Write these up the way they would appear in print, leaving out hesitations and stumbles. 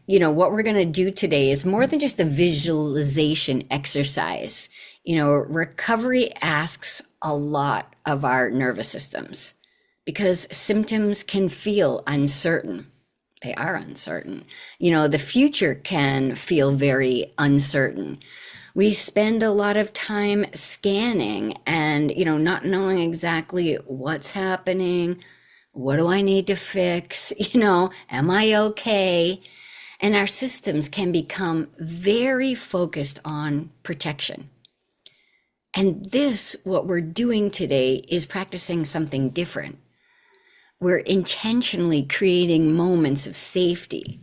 What we're going to do today is more than just a visualization exercise. Recovery asks a lot of our nervous systems because symptoms can feel uncertain. They are uncertain. The future can feel very uncertain. We spend a lot of time scanning and, not knowing exactly what's happening. What do I need to fix? Am I okay? And our systems can become very focused on protection. And this, what we're doing today, is practicing something different. We're intentionally creating moments of safety,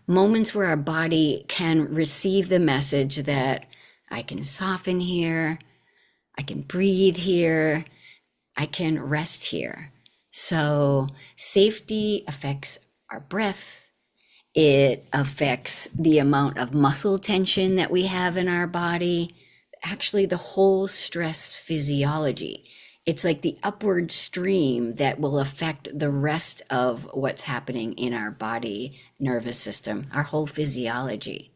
moments where our body can receive the message that I can soften here, I can breathe here, I can rest here. So safety affects our breath. It affects the amount of muscle tension that we have in our body, actually the whole stress physiology. It's like the upward stream that will affect the rest of what's happening in our body, nervous system, our whole physiology,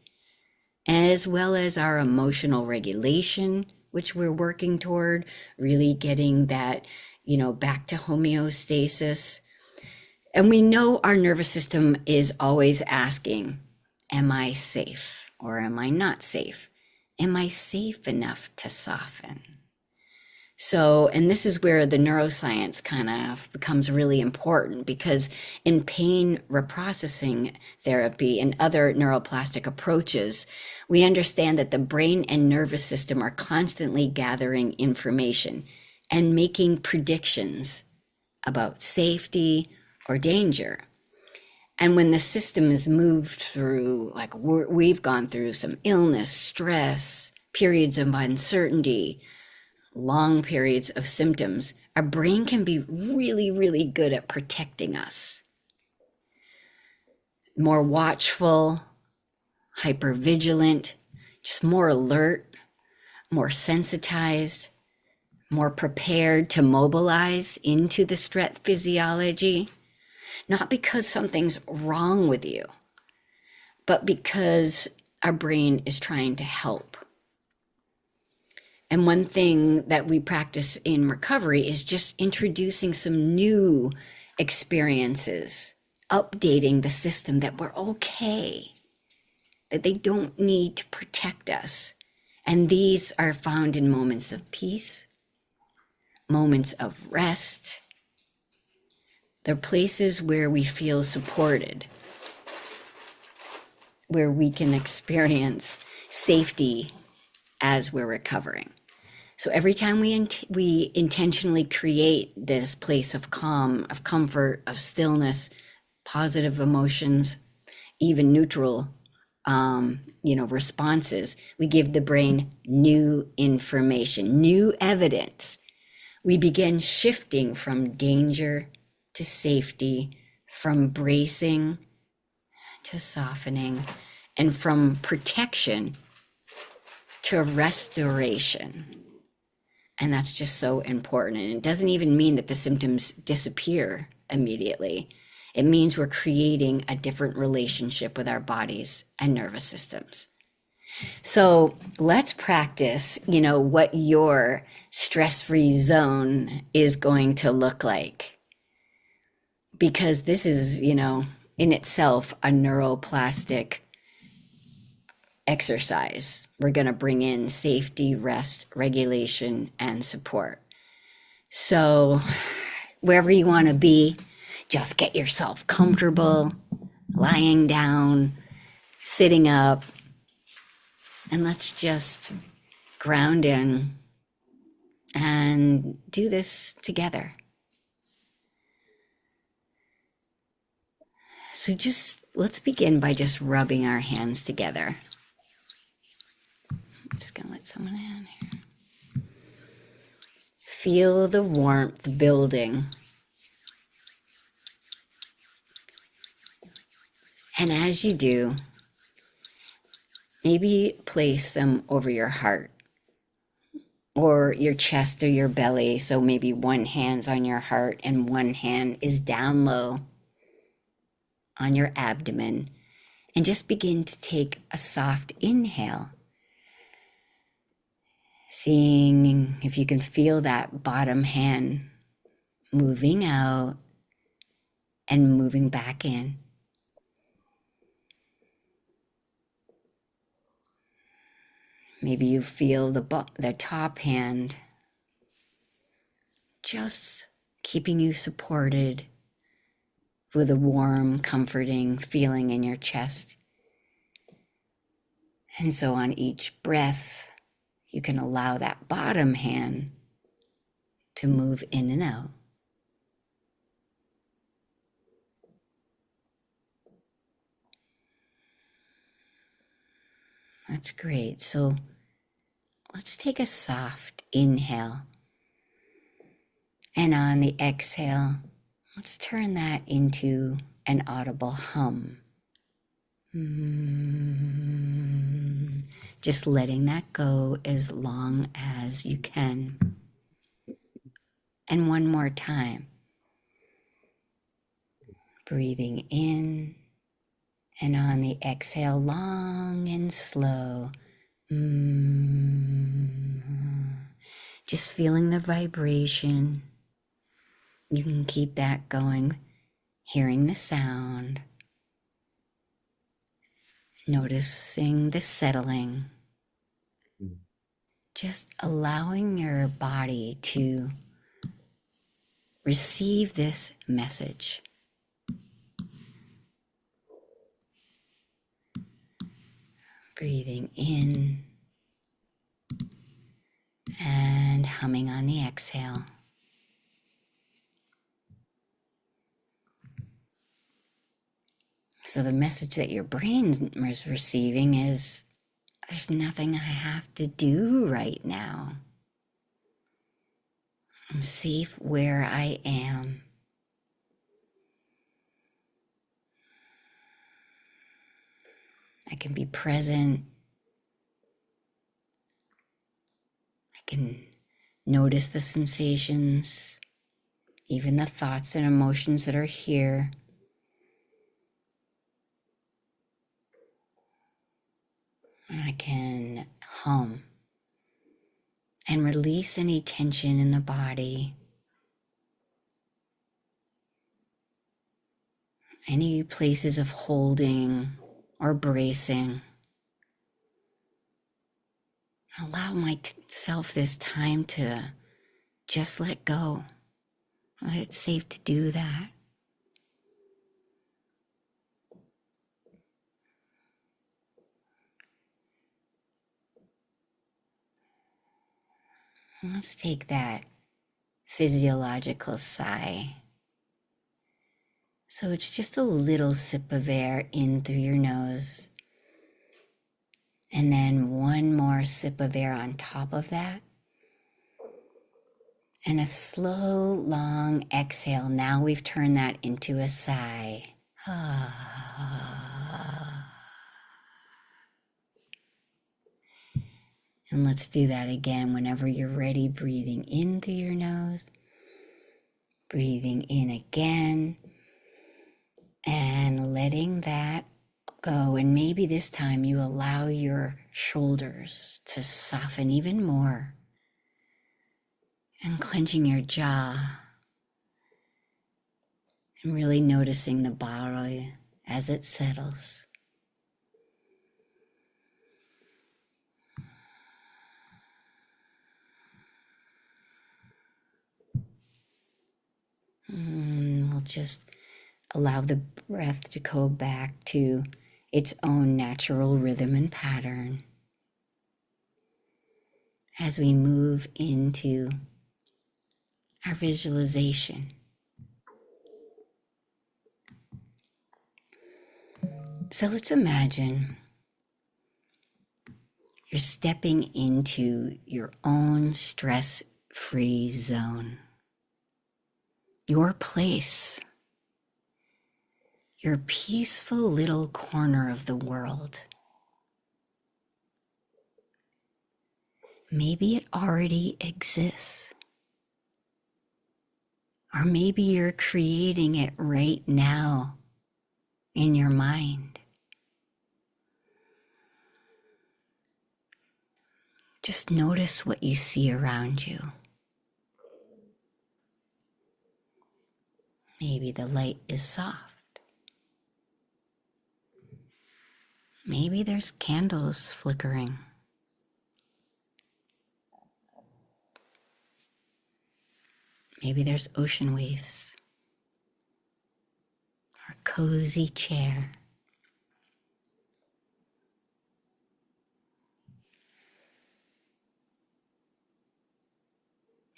as well as our emotional regulation, which we're working toward, really getting that, back to homeostasis. And we know our nervous system is always asking, am I safe or am I not safe? Am I safe enough to soften? So, and this is where the neuroscience kind of becomes really important, because in pain reprocessing therapy and other neuroplastic approaches, we understand that the brain and nervous system are constantly gathering information and making predictions about safety or danger. And when the system is moved through, like we've gone through some illness, stress, periods of uncertainty, long periods of symptoms, our brain can be really, really good at protecting us. More watchful, hypervigilant, just more alert, more sensitized, more prepared to mobilize into the stress physiology. Not because something's wrong with you, but because our brain is trying to help. And one thing that we practice in recovery is just introducing some new experiences, updating the system that we're okay, that they don't need to protect us. And these are found in moments of peace, moments of rest. They're places where we feel supported, where we can experience safety as we're recovering. So every time we intentionally create this place of calm, of comfort, of stillness, positive emotions, even neutral, responses, we give the brain new information, new evidence. We begin shifting from danger to safety, from bracing to softening, and from protection to restoration. And that's just so important. And it doesn't even mean that the symptoms disappear immediately. It means we're creating a different relationship with our bodies and nervous systems. So let's practice, what your stress-free zone is going to look like. Because this is, in itself, a neuroplastic exercise. We're going to bring in safety, rest, regulation, and support. So wherever you want to be, just get yourself comfortable, lying down, sitting up, and let's just ground in and do this together. So let's begin by just rubbing our hands together. I'm just gonna let someone in here. Feel the warmth building. And as you do, maybe place them over your heart or your chest or your belly. So maybe one hand's on your heart and one hand is down low on your abdomen. And just begin to take a soft inhale, seeing if you can feel that bottom hand moving out and moving back in. Maybe you feel the top hand just keeping you supported with a warm, comforting feeling in your chest. And so on each breath, you can allow that bottom hand to move in and out. That's great. So let's take a soft inhale. And on the exhale, let's turn that into an audible hum. Just letting that go as long as you can. And one more time. Breathing in, and on the exhale, long and slow. Just feeling the vibration. You can keep that going, hearing the sound, noticing the settling. Just allowing your body to receive this message. Breathing in and humming on the exhale. So the message that your brain is receiving is, there's nothing I have to do right now. I'm safe where I am. I can be present. I can notice the sensations, even the thoughts and emotions that are here. I can hum and release any tension in the body, any places of holding or bracing. Allow myself this time to just let go. It's safe to do that. Let's take that physiological sigh. So it's just a little sip of air in through your nose. And then one more sip of air on top of that. And a slow, long exhale. Now we've turned that into a sigh. And let's do that again whenever you're ready. Breathing in through your nose. Breathing in again. And letting that go. And maybe this time you allow your shoulders to soften even more. And clenching your jaw. And really noticing the body as it settles. We'll just allow the breath to go back to its own natural rhythm and pattern as we move into our visualization. So let's imagine you're stepping into your own stress-free zone, your place, your peaceful little corner of the world. Maybe it already exists. Or maybe you're creating it right now in your mind. Just notice what you see around you. Maybe the light is soft. Maybe there's candles flickering. Maybe there's ocean waves or a cozy chair.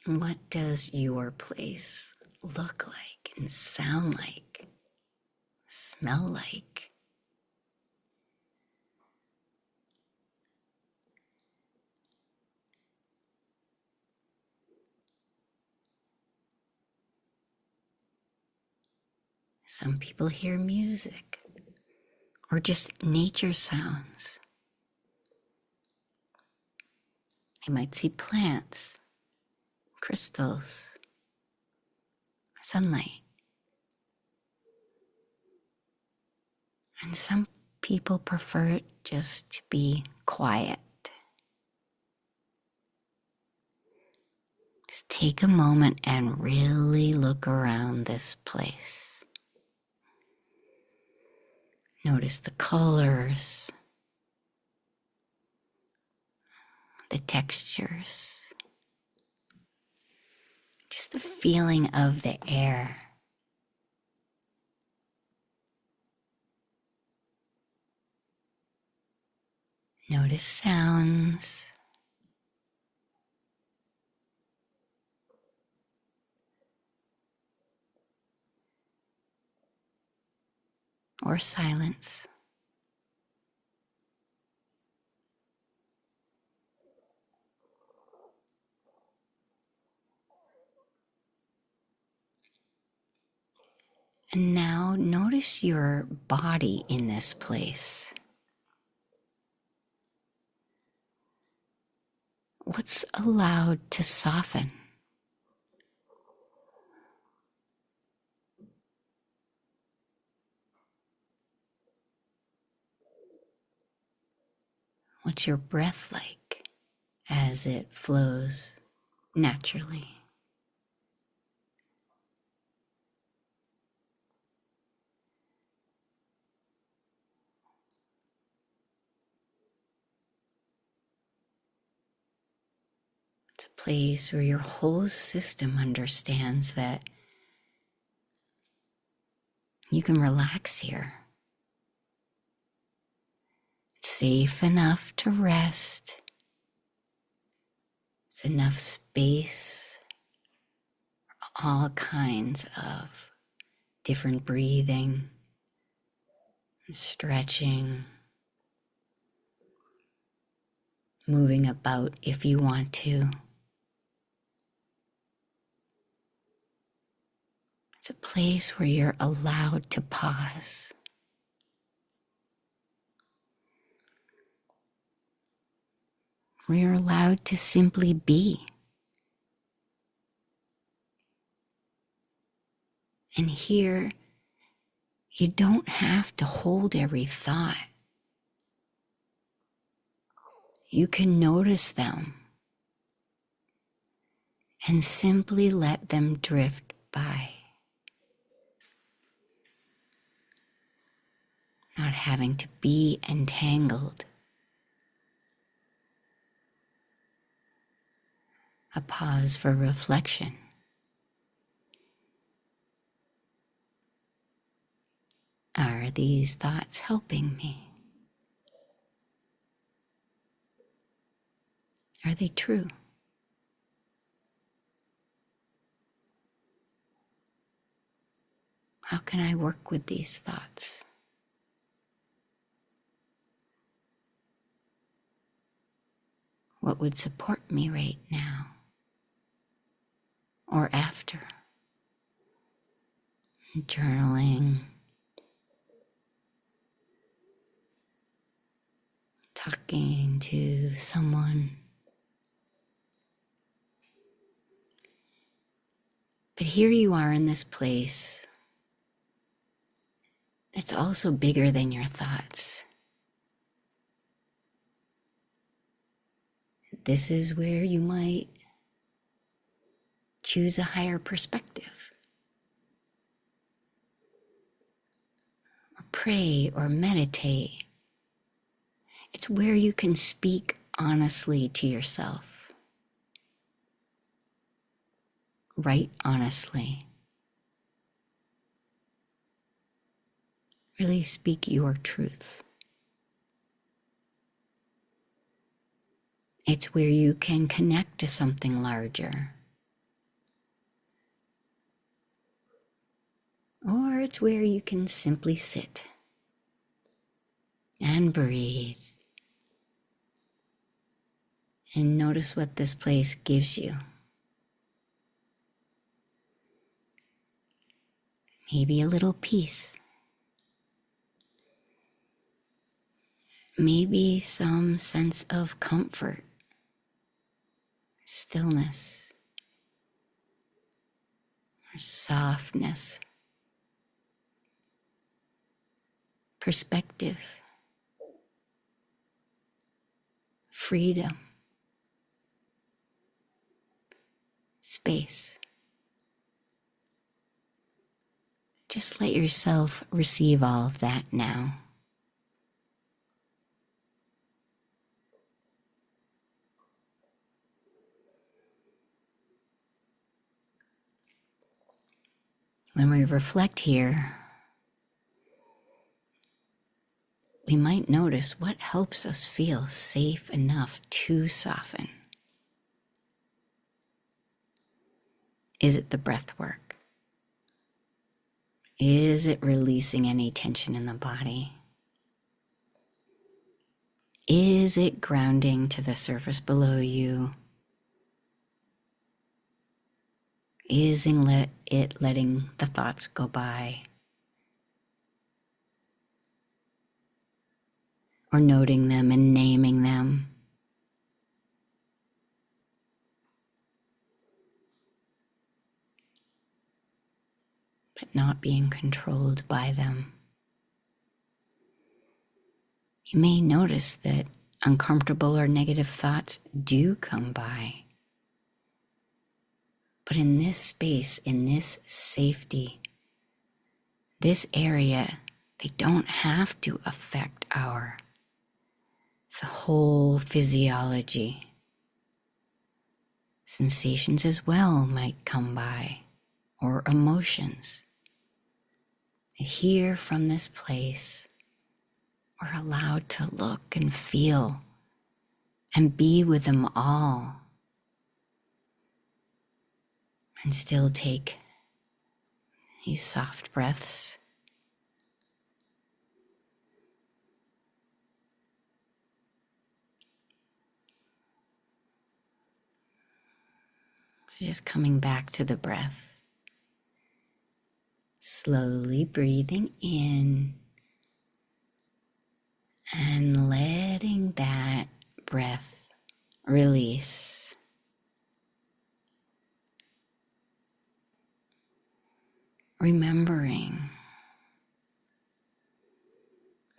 What does your place look like and sound like, smell like? Some people hear music or just nature sounds. They might see plants, crystals, sunlight. And some people prefer it just to be quiet. Just take a moment and really look around this place. Notice the colors, the textures, just the feeling of the air. Notice sounds. Or silence. And now notice your body in this place. What's allowed to soften? What's your breath like as it flows naturally? It's a place where your whole system understands that you can relax here. It's safe enough to rest. It's enough space for all kinds of different breathing, stretching, moving about if you want to. It's a place where you're allowed to pause. Where you're allowed to simply be. And here, you don't have to hold every thought. You can notice them and simply let them drift by. Not having to be entangled. A pause for reflection. Are these thoughts helping me? Are they true? How can I work with these thoughts? What would support me right now or after? Journaling, talking to someone. But here you are in this place that's also bigger than your thoughts. this is where you might choose a higher perspective, or pray or meditate. It's where you can speak honestly to yourself, write honestly, really speak your truth. It's where you can connect to something larger. Or it's where you can simply sit and breathe and notice what this place gives you. Maybe a little peace. Maybe some sense of comfort, stillness, or softness, perspective, freedom, space. Just let yourself receive all of that now. When we reflect here, we might notice what helps us feel safe enough to soften. Is it the breath work? Is it releasing any tension in the body? Is it grounding to the surface below you? Is it letting the thoughts go by? Or noting them and naming them? But not being controlled by them. You may notice that uncomfortable or negative thoughts do come by. But in this space, in this safety, this area, they don't have to affect the whole physiology. Sensations as well might come by, or emotions. Here from this place, we're allowed to look and feel and be with them all, and still take these soft breaths. So just coming back to the breath, slowly breathing in and letting that breath release. Remembering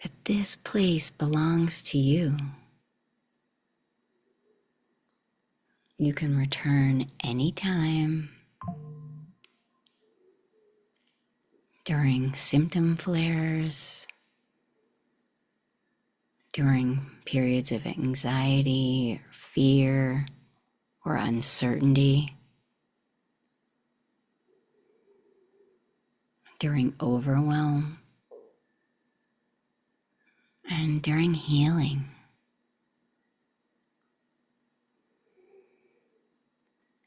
that this place belongs to you. You can return anytime during symptom flares, during periods of anxiety, or fear, or uncertainty, during overwhelm, and during healing.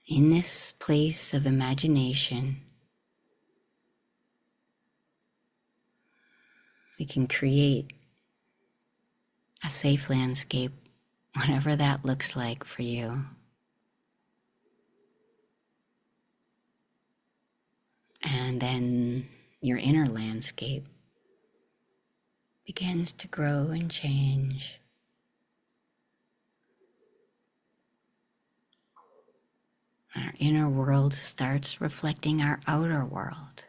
In this place of imagination, we can create a safe landscape, whatever that looks like for you. And then your inner landscape begins to grow and change. Our inner world starts reflecting our outer world.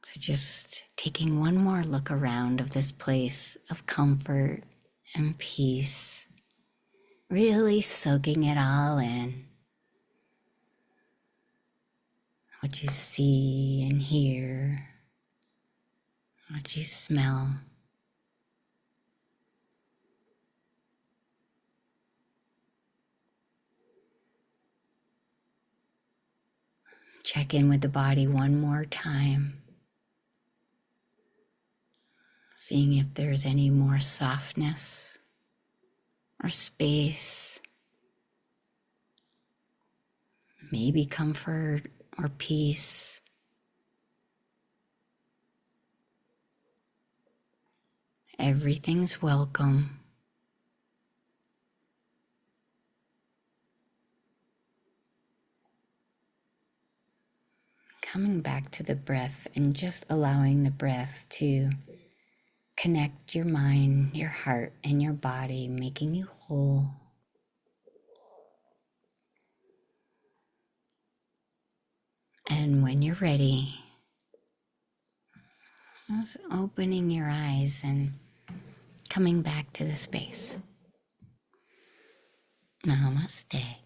So just taking one more look around of this place of comfort and peace, really soaking it all in. What you see and hear, what you smell. Check in with the body one more time, seeing if there's any more softness or space, maybe comfort or peace. Everything's welcome. Coming back to the breath and just allowing the breath to connect your mind, your heart, and your body, making you whole. And when you're ready, just opening your eyes and coming back to the space. Namaste.